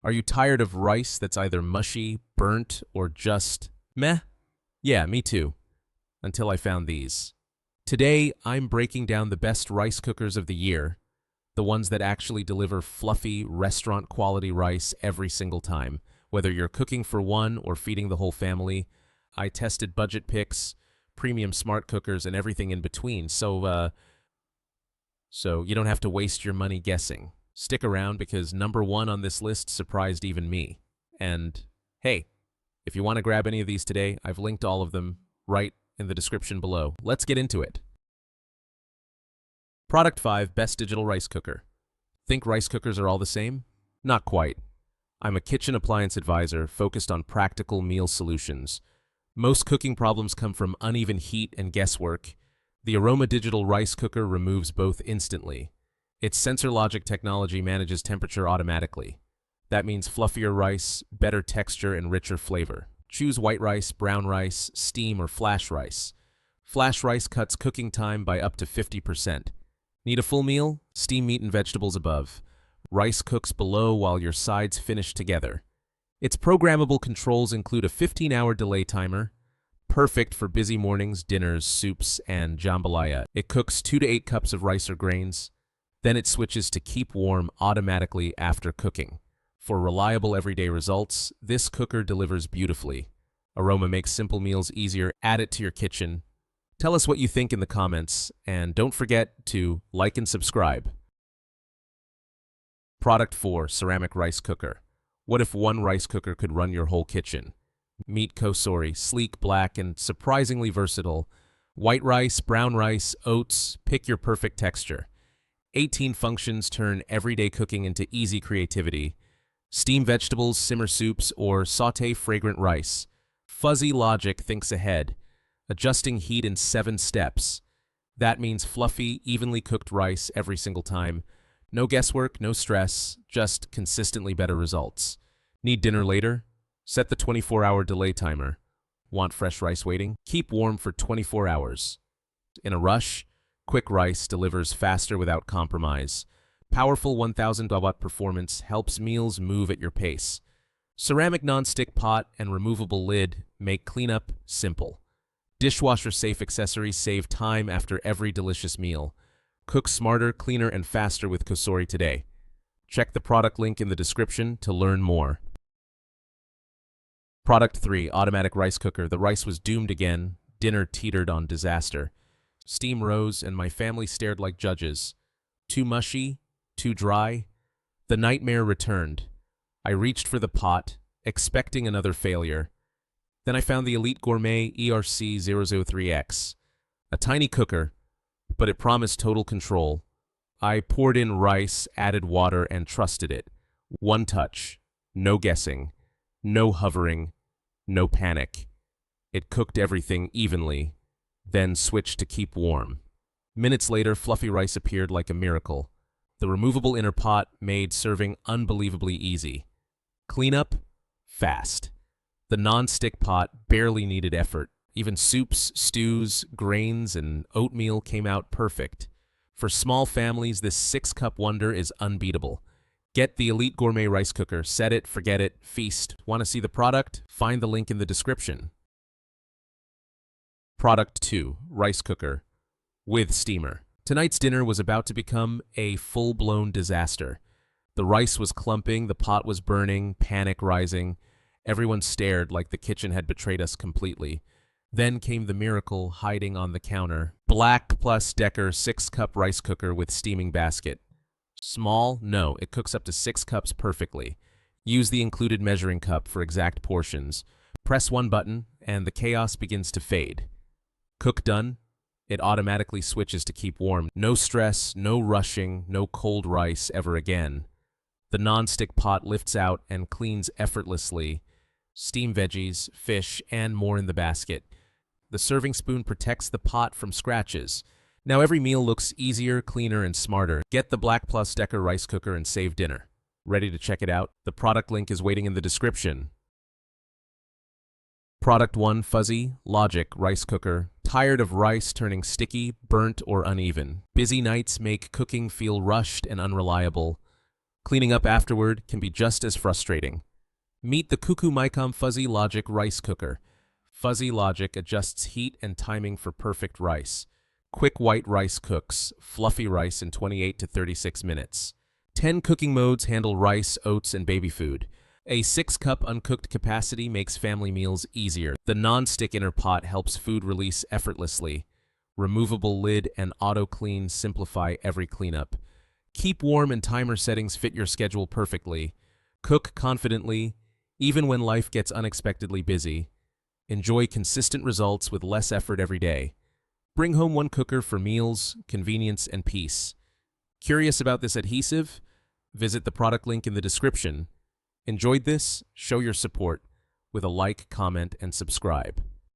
Are you tired of rice that's either mushy, burnt, or just meh? Yeah, me too. Until I found these. Today, I'm breaking down the best rice cookers of the year, the ones that actually deliver fluffy, restaurant-quality rice every single time. Whether you're cooking for one or feeding the whole family, I tested budget picks, premium smart cookers, and everything in between, so you don't have to waste your money guessing. Stick around because number one on this list surprised even me. And hey, if you want to grab any of these today, I've linked all of them right in the description below. Let's get into it. Product 5, Best Digital Rice Cooker. Think rice cookers are all the same? Not quite. I'm a kitchen appliance advisor focused on practical meal solutions. Most cooking problems come from uneven heat and guesswork. The Aroma Digital Rice Cooker removes both instantly. Its sensor logic technology manages temperature automatically. That means fluffier rice, better texture, and richer flavor. Choose white rice, brown rice, steam, or flash rice. Flash rice cuts cooking time by up to 50%. Need a full meal? Steam meat and vegetables above. Rice cooks below while your sides finish together. Its programmable controls include a 15-hour delay timer, perfect for busy mornings, dinners, soups, and jambalaya. It cooks 2 to 8 cups of rice or grains. Then it switches to keep warm automatically after cooking. For reliable everyday results, this cooker delivers beautifully. Aroma makes simple meals easier. Add it to your kitchen. Tell us what you think in the comments, and don't forget to like and subscribe. Product 4, Ceramic Rice Cooker. What if one rice cooker could run your whole kitchen? Meet Kosori, sleek, black, and surprisingly versatile. White rice, brown rice, oats, pick your perfect texture. 18 functions turn everyday cooking into easy creativity. Steam vegetables, simmer soups, or saute fragrant rice. Fuzzy logic thinks ahead, adjusting heat in 7 steps. That means fluffy, evenly cooked rice every single time. No guesswork, no stress, just consistently better results. Need dinner later? Set the 24-hour delay timer. Want fresh rice waiting? Keep warm for 24 hours. In a rush? Quick Rice delivers faster without compromise. Powerful 1000-watt performance helps meals move at your pace. Ceramic non-stick pot and removable lid make cleanup simple. Dishwasher-safe accessories save time after every delicious meal. Cook smarter, cleaner, and faster with Kosori today. Check the product link in the description to learn more. Product 3, Automatic Rice Cooker. The rice was doomed again. Dinner teetered on disaster. Steam rose and my family stared like judges. Too mushy? Too dry? The nightmare returned. I reached for the pot, expecting another failure. Then I found the Elite Gourmet ERC003X. A tiny cooker, but it promised total control. I poured in rice, added water, and trusted it. One touch. No guessing. No hovering. No panic. It cooked everything evenly, then switched to keep warm. Minutes later, fluffy rice appeared like a miracle. The removable inner pot made serving unbelievably easy. Cleanup? Fast. The non-stick pot barely needed effort. Even soups, stews, grains, and oatmeal came out perfect. For small families, this 6-cup wonder is unbeatable. Get the Elite Gourmet Rice Cooker. Set it, forget it, feast. Want to see the product? Find the link in the description. Product 2, Rice Cooker with Steamer. Tonight's dinner was about to become a full-blown disaster. The rice was clumping, the pot was burning, panic rising. Everyone stared like the kitchen had betrayed us completely. Then came the miracle hiding on the counter. Black Plus Decker 6-cup rice cooker with steaming basket. Small? No, it cooks up to 6 cups perfectly. Use the included measuring cup for exact portions. Press one button, and the chaos begins to fade. Cook done? It automatically switches to keep warm. No stress, no rushing, no cold rice ever again. The non-stick pot lifts out and cleans effortlessly. Steam veggies, fish, and more in the basket. The serving spoon protects the pot from scratches. Now every meal looks easier, cleaner, and smarter. Get the Black Plus Decker rice cooker and save dinner. Ready to check it out? The product link is waiting in the description. Product 1, Fuzzy Logic Rice Cooker. Tired of rice turning sticky, burnt, or uneven? Busy nights make cooking feel rushed and unreliable. Cleaning up afterward can be just as frustrating. Meet the Kuku Mycom Fuzzy Logic Rice Cooker. Fuzzy Logic adjusts heat and timing for perfect rice. Quick white rice cooks fluffy rice in 28 to 36 minutes. 10 cooking modes handle rice, oats, and baby food. A 6-cup uncooked capacity makes family meals easier. The non-stick inner pot helps food release effortlessly. Removable lid and auto-clean simplify every cleanup. Keep warm and timer settings fit your schedule perfectly. Cook confidently, even when life gets unexpectedly busy. Enjoy consistent results with less effort every day. Bring home one cooker for meals, convenience, and peace. Curious about this adhesive? Visit the product link in the description. Enjoyed this? Show your support with a like, comment, and subscribe.